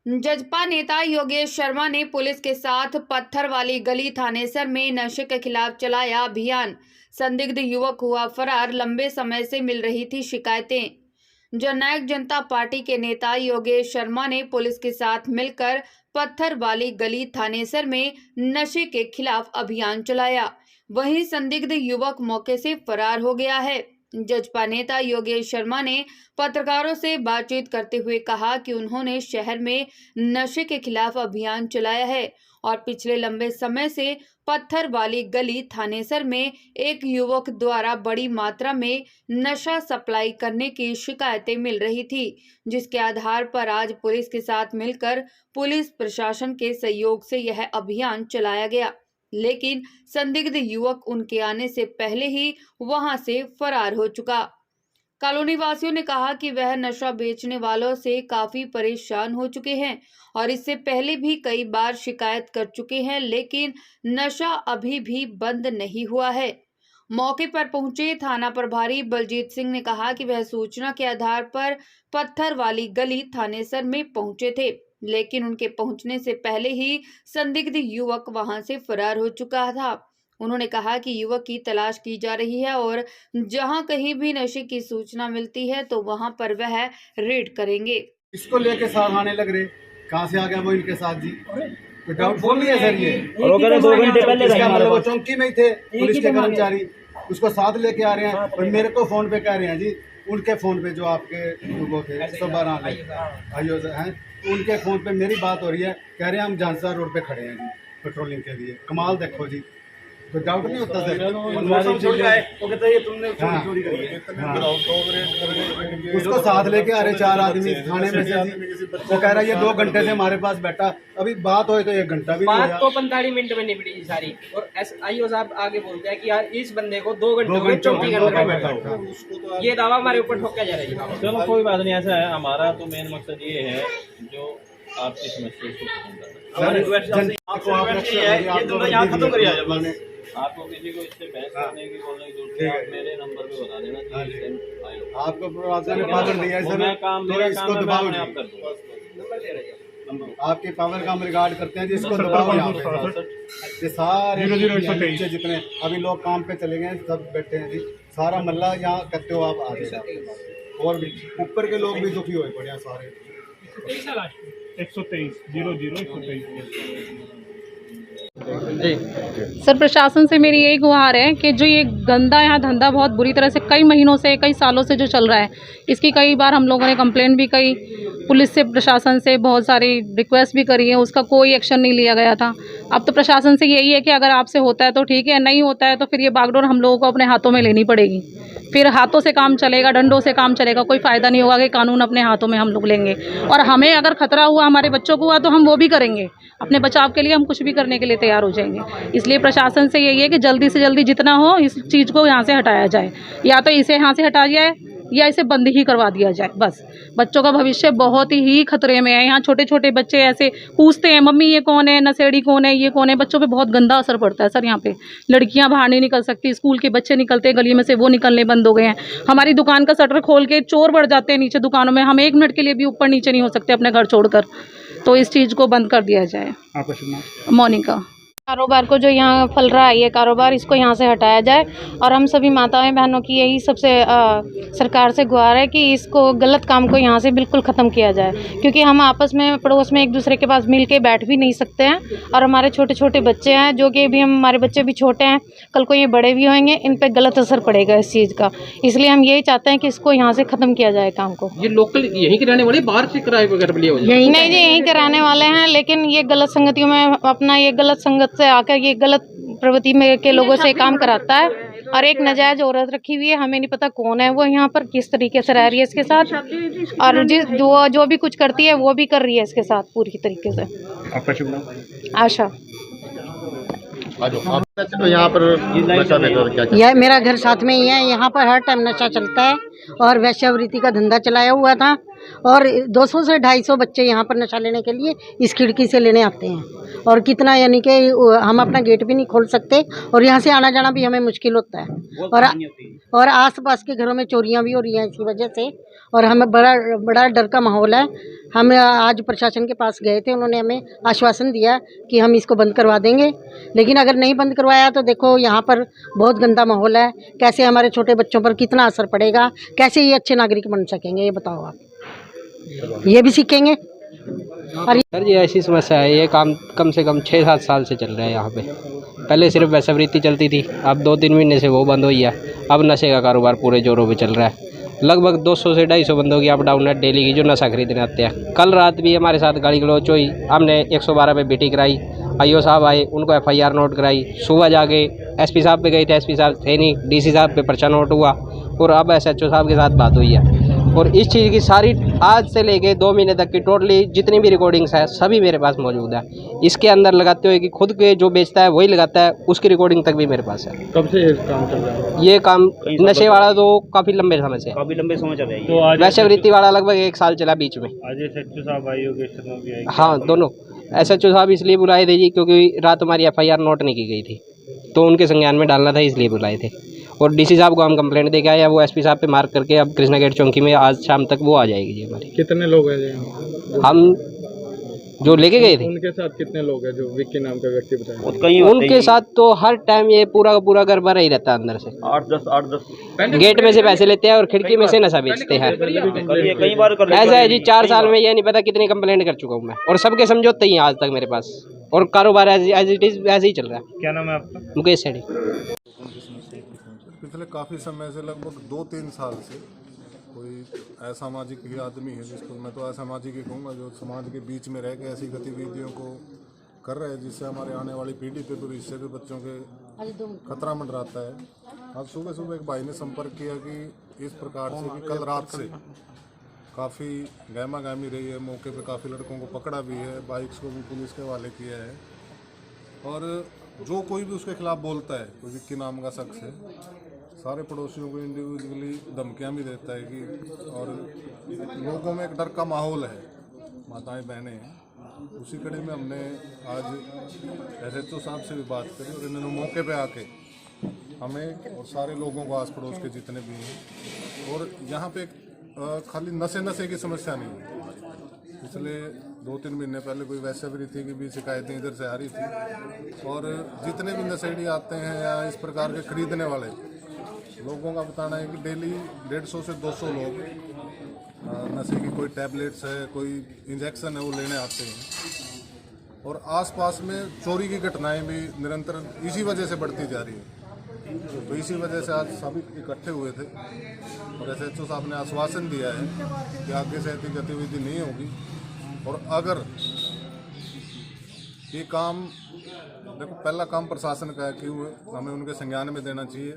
जजपा नेता योगेश शर्मा ने पुलिस के साथ पत्थर वाली गली थानेसर में नशे के खिलाफ चलाया अभियान। संदिग्ध युवक हुआ फरार। लंबे समय से मिल रही थी शिकायतें। जननायक जनता पार्टी के नेता योगेश शर्मा ने पुलिस के साथ मिलकर पत्थर वाली गली थानेसर में नशे के खिलाफ अभियान चलाया। वहीं संदिग्ध युवक मौके से फरार हो गया है। जजपा नेता योगेश शर्मा ने पत्रकारों से बातचीत करते हुए कहा कि उन्होंने शहर में नशे के खिलाफ अभियान चलाया है और पिछले लंबे समय से पत्थर वाली गली थानेसर में एक युवक द्वारा बड़ी मात्रा में नशा सप्लाई करने की शिकायतें मिल रही थी, जिसके आधार पर आज पुलिस के साथ मिलकर पुलिस प्रशासन के सहयोग से यह अभियान चलाया गया। लेकिन संदिग्ध युवक उनके आने से पहले ही वहां से फरार हो चुका। कॉलोनी वासियों ने कहा कि वह नशा बेचने वालों से काफी परेशान हो चुके हैं और इससे पहले भी कई बार शिकायत कर चुके हैं, लेकिन नशा अभी भी बंद नहीं हुआ है। मौके पर पहुंचे थाना प्रभारी बलजीत सिंह ने कहा कि वह सूचना के आधार पर पत्थर वाली गली थानेसर में पहुंचे थे, लेकिन उनके पहुंचने से पहले ही संदिग्ध युवक वहां से फरार हो चुका था। उन्होंने कहा कि युवक की तलाश की जा रही है और जहां कहीं भी नशे की सूचना मिलती है तो वहां पर वह रेड करेंगे। इसको लेके साथ आने लग रहे, कहां से आ गया वो इनके साथ जी? तो डाउटफुल नहीं है सर ये। और वो 2 घंटे पहले इसका मतलब वो चौकी में ही थे पुलिस के कर्मचारी, उसको साथ लेके आ रहे हैं और मेरे को फोन पे कह रहे हैं जी, उनके फोन पे जो आपके वो थे 112 आइयो हैं, उनके फोन पे मेरी बात हो रही है, कह रहे हैं हम झांसा रोड पे खड़े हैं जी पेट्रोलिंग के लिए। कमाल देखो जी, तो डाउट नहीं होता सर? उसको साथ लेके आ रहे 4 आदमी थाने में से जी। वो कह रहा है ये 2 घंटे से हमारे पास बैठा, अभी बात हो तो 1 घंटा भी नहीं बात तो 45 मिनट में निपटी सारी। और एसआईओ साहब आगे बोलते हैं कि यार इस बंदे को 2 घंटे में चौकी करके बैठा होगा। ये दावा हमारे ऊपर ठोका जा रहा है। चलो कोई बात नहीं, ऐसा है। हमारा तो मेन मकसद ये है जो आपकी समस्या को खत्म करना। आपको किसी को इससे बहस करने की बोलने की जरूरत है, आप मेरे नंबर पे बता देना कि आपको प्रशासन ने पावर दिया है सर, मेरा काम इसको दबाव मैं आप कर दूंगा। आपकी पावर का हम रिगार्ड करते हैं जी, इसको दबाव यहाँ पे। ये सारे नीचे जितने अभी लोग काम पे चले गए सब बैठे हैं जी, सारा मल्ला यहाँ करते हो आप आगे। और भी ऊपर के लोग भी दुखी हुए पड़े हैं सारे। 123 जी सर, प्रशासन से मेरी यही गुहार है कि जो ये गंदा यहाँ धंधा बहुत बुरी तरह से कई महीनों से कई सालों से जो चल रहा है, इसकी कई बार हम लोगों ने कंप्लेंट भी करी, पुलिस से प्रशासन से बहुत सारी रिक्वेस्ट भी करी है, उसका कोई एक्शन नहीं लिया गया था। अब तो प्रशासन से यही है कि अगर आपसे होता है तो ठीक है, नहीं होता है तो फिर ये बागडोर हम लोगों को अपने हाथों में लेनी पड़ेगी। फिर हाथों से काम चलेगा, डंडों से काम चलेगा, कोई फ़ायदा नहीं होगा कि कानून अपने हाथों में हम लोग लेंगे। और हमें अगर खतरा हुआ, हमारे बच्चों को हुआ, तो हम वो भी करेंगे, अपने बचाव के लिए हम कुछ भी करने के लिए तैयार हो जाएंगे। इसलिए प्रशासन से यही है कि जल्दी से जल्दी जितना हो इस चीज़ को यहाँ से हटाया जाए, या तो इसे यहाँ से हटाया जाए या इसे बंद ही करवा दिया जाए। बस बच्चों का भविष्य बहुत ही खतरे में है। यहाँ छोटे छोटे बच्चे ऐसे पूछते हैं मम्मी ये कौन है, नशेड़ी कौन है, ये कौन है। बच्चों पे बहुत गंदा असर पड़ता है सर। यहाँ पे लड़कियाँ बाहर नहीं निकल सकती, स्कूल के बच्चे निकलते हैं गली में से, वो निकलने बंद हो गए हैं। हमारी दुकान का शटर खोल के चोर बढ़ जाते हैं नीचे दुकानों में, हम 1 मिनट के लिए भी ऊपर नीचे नहीं हो सकते अपने घर छोड़कर। तो इस चीज़ को बंद कर दिया जाए। मोनिका। कारोबार को जो यहाँ फल रहा है ये कारोबार, इसको यहाँ से हटाया जाए। और हम सभी माताएं बहनों की यही सबसे सरकार से गुहार है कि इसको गलत काम को यहाँ से बिल्कुल ख़त्म किया जाए, क्योंकि हम आपस में पड़ोस में एक दूसरे के पास मिल के बैठ भी नहीं सकते हैं। और हमारे छोटे छोटे बच्चे हैं जो कि भी हमारे बच्चे भी छोटे हैं, कल को ये बड़े भी होंगे, इन पर गलत असर पड़ेगा इस चीज़ का। इसलिए हम यही चाहते हैं कि इसको यहाँ से ख़त्म किया जाए काम को। ये लोकल यहीं के रहने वाले, बाहर से किराए वगैरह लिए नहीं जी, यहीं के रहने वाले हैं, लेकिन ये गलत संगतियों में अपना ये गलत संगत से आकर ये गलत प्रवृत्ति में के लोगों से काम कराता है। और एक नाजायज औरत रखी हुई है, हमें नहीं पता कौन है वो, यहाँ पर किस तरीके से रह रही है इसके साथ, और जो भी कुछ करती है वो भी कर रही है इसके साथ पूरी तरीके से। आपका शुभ नाम? आशा। तो यहाँ पर नशा बेचता क्या? यह मेरा घर साथ में ही है, यहाँ पर हर टाइम नशा चलता है और वैश्यावृत्ति का धंधा चलाया हुआ था। और 200 से 250 बच्चे यहाँ पर नशा लेने के लिए इस खिड़की से लेने आते हैं। और कितना यानी कि हम अपना गेट भी नहीं खोल सकते और यहाँ से आना जाना भी हमें मुश्किल होता है। और आसपास के घरों में चोरियाँ भी हो रही हैं इसी वजह से, और हमें बड़ा डर का माहौल है। हम आज प्रशासन के पास गए थे, उन्होंने हमें आश्वासन दिया कि हम इसको बंद करवा देंगे, लेकिन अगर नहीं बंद करवाया तो देखो यहाँ पर बहुत गंदा माहौल है। कैसे हमारे छोटे बच्चों पर कितना असर पड़ेगा, कैसे ये अच्छे नागरिक बन सकेंगे, ये बताओ आप। ये भी सीखेंगे। और सर ये ऐसी समस्या है, ये काम कम से कम 6-7 साल से चल रहा है यहाँ पे। पहले सिर्फ वैश्यवृत्ति चलती थी, अब 2-3 महीने से वो बंद हुई है। अब नशे का कारोबार पूरे जोरों पे चल रहा है। लगभग 200 से 250 बंदों की अप डाउन है डेली की, जो नशा खरीदने आते हैं। कल रात भी हमारे साथ गाली गलौच हुई, हमने 112 पे बीटी कराई, आईओ साहब आए, उनको FIR नोट कराई। सुबह जाके SP साहब पे गए थे, SP साहब थे नहीं, DC साहब पे पर्चा नोट हुआ, और अब SHO साहब के साथ बात हुई है। और इस चीज़ की सारी आज से लेके 2 महीने तक की टोटली जितनी भी रिकॉर्डिंग्स है सभी मेरे पास मौजूद है। इसके अंदर लगाते हुए कि खुद के जो बेचता है वही लगाता है, उसकी रिकॉर्डिंग तक भी मेरे पास है। कब से ये काम चल रहा है? ये काम नशे वाला तो काफ़ी लंबे समय से, काफी लंबे समय चल रहा है। तो आज वैश्यवृत्ति वाला लगभग 1 साल चला बीच में। आज SHO साहब आई योगेश शर्मा भी आए। हाँ, दोनों SHO साहब इसलिए बुलाए थे जी क्योंकि रात हमारी FIR नोट नहीं की गई थी, तो उनके संज्ञान में डालना था, इसलिए बुलाए थे। और DC साहब को हम कंप्लेंट दे के आए, वो SP साहब पे मार्क करके अब कृष्णा गेट चौकी में आज शाम तक वो आ जाएगी जी हमारी। कितने लोग हैं? हम जो लेके गए थे उनके साथ कितने लोग हैं जो विक्की नाम का व्यक्ति बताया? उनके साथ तो हर टाइम ये पूरा का पूरा घर भरा ही रहता है अंदर से। 8-10 गेट में से पैसे लेते हैं और खिड़की में से नशा बेचते हैं। कई बार ऐसा है जी, 4 साल में ये नहीं पता कितनी कंप्लेंट कर चुका हूँ मैं, और सबके समझौते ही हैं आज तक मेरे पास, और कारोबार एज इट इज ऐसे ही चल रहा है। क्या नाम है आपका? मुकेश सेठी। पिछले काफ़ी समय से लगभग 2-3 साल से कोई असामाजिक ही आदमी है, जिसको मैं तो असामाजिक ही कहूँगा, जो समाज के बीच में रह के ऐसी गतिविधियों को कर रहे हैं जिससे हमारे आने वाली पीढ़ी पे भविष्य के बच्चों के खतरा मंडराता है। आज सुबह सुबह एक भाई ने संपर्क किया कि इस प्रकार से कि कल रात से काफ़ी गहमा गहमी रही है, मौके पे काफ़ी लड़कों को पकड़ा भी है, बाइक्स को भी पुलिस के हवाले किया है, और जो कोई भी उसके खिलाफ बोलता है, कोई विक्की नाम का शख्स है, सारे पड़ोसियों को इंडिविजुअली धमकियाँ भी देता है कि, और लोगों में एक डर का माहौल है, माताएं बहनें हैं। उसी कड़ी में हमने आज SHO साहब से भी बात करी, और इन्होंने मौके पे आके हमें और सारे लोगों को, आस पड़ोस के जितने भी हैं, और यहाँ पे खाली नशे की समस्या नहीं है। पिछले 2-3 महीने पहले कोई वैश्यवृत्ति की भी शिकायतें इधर से आ रही थी, और जितने भी नशेड़ी आते हैं या इस प्रकार के खरीदने वाले लोगों का बताना है कि डेली 150 से 200 लोग नशे की कोई टैबलेट्स है, कोई इंजेक्शन है, वो लेने आते हैं, और आसपास में चोरी की घटनाएं भी निरंतर इसी वजह से बढ़ती जा रही है। तो इसी वजह से आज सभी इकट्ठे हुए थे, और SHO साहब ने आश्वासन दिया है कि आगे से ऐसी गतिविधि नहीं होगी, और अगर ये काम, देखो पहला काम प्रशासन का है कि हमें उनके संज्ञान में देना चाहिए,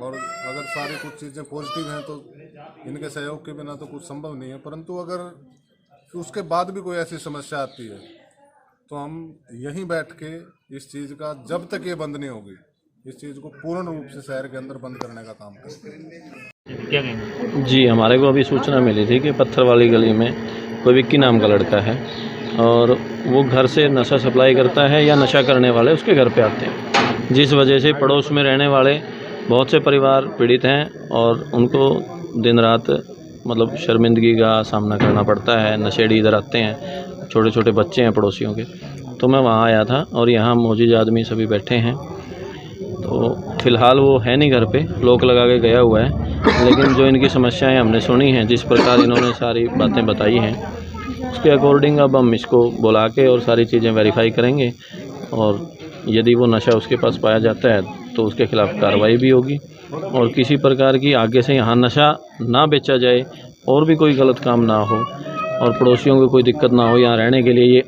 और अगर सारी कुछ चीज़ें पॉजिटिव हैं तो इनके सहयोग के बिना तो कुछ संभव नहीं है, परंतु अगर उसके बाद भी कोई ऐसी समस्या आती है तो हम यहीं बैठ के इस चीज़ का, जब तक ये बंद नहीं होगी, इस चीज़ को पूर्ण रूप से शहर के अंदर बंद करने का काम करेंगे। जी, हमारे को अभी सूचना मिली थी कि पत्थर वाली गली में कोई विक्की नाम का लड़का है, और वो घर से नशा सप्लाई करता है या नशा करने वाले उसके घर पे आते हैं, जिस वजह से पड़ोस में रहने वाले बहुत से परिवार पीड़ित हैं, और उनको दिन रात मतलब शर्मिंदगी का सामना करना पड़ता है। नशेड़ी इधर आते हैं, छोटे छोटे बच्चे हैं पड़ोसियों के। तो मैं वहाँ आया था, और यहाँ मौजूद आदमी सभी बैठे हैं। तो फ़िलहाल वो है नहीं घर पे, लॉक लगा के गया हुआ है, लेकिन जो इनकी समस्याएं हमने सुनी हैं, जिस प्रकार इन्होंने सारी बातें बताई हैं, उसके अकॉर्डिंग अब हम इसको बुला के और सारी चीज़ें वेरीफाई करेंगे, और यदि वो नशा उसके पास पाया जाता है तो उसके खिलाफ़ कार्रवाई भी होगी, और किसी प्रकार की आगे से यहाँ नशा ना बेचा जाए, और भी कोई गलत काम ना हो, और पड़ोसियों को कोई दिक्कत ना हो, यहाँ रहने के लिए ये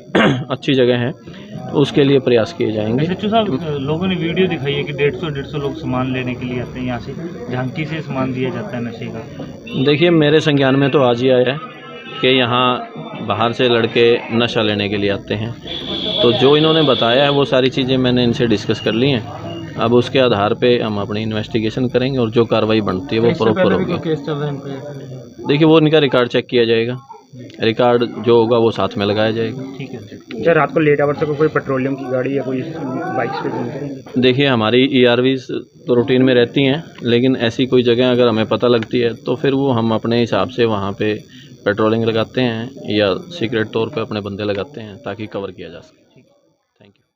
अच्छी जगह है, तो उसके लिए प्रयास किए जाएंगे। SHO साहब, लोगों ने वीडियो दिखाई है कि 150 लोग सामान लेने के लिए आते हैं, यहाँ से झांकी से सामान दिया जाता है नशे का। देखिए, मेरे संज्ञान में तो आज ही आया है कि यहाँ बाहर से लड़के नशा लेने के लिए आते हैं, तो जो इन्होंने बताया है वो सारी चीज़ें मैंने इनसे डिस्कस कर ली हैं। अब उसके आधार पे हम अपनी इन्वेस्टिगेशन करेंगे, और जो कार्रवाई बनती है वो प्रॉपर होगी। देखिए वो इनका रिकॉर्ड चेक किया जाएगा, रिकॉर्ड जो होगा वो साथ में लगाया जाएगा। ठीक है सर, रात को लेट आवर तक कोई पेट्रोलियम की गाड़ी या कोई बाइक्स पे घूमते रहेंगे? देखिए हमारी ERVs तो रूटीन में रहती हैं, लेकिन ऐसी कोई जगह अगर हमें पता लगती है तो फिर वो हम अपने हिसाब से वहाँ पे पेट्रोलिंग लगाते हैं या सीक्रेट तौर पे अपने बंदे लगाते हैं ताकि कवर किया जा सके। Thank you.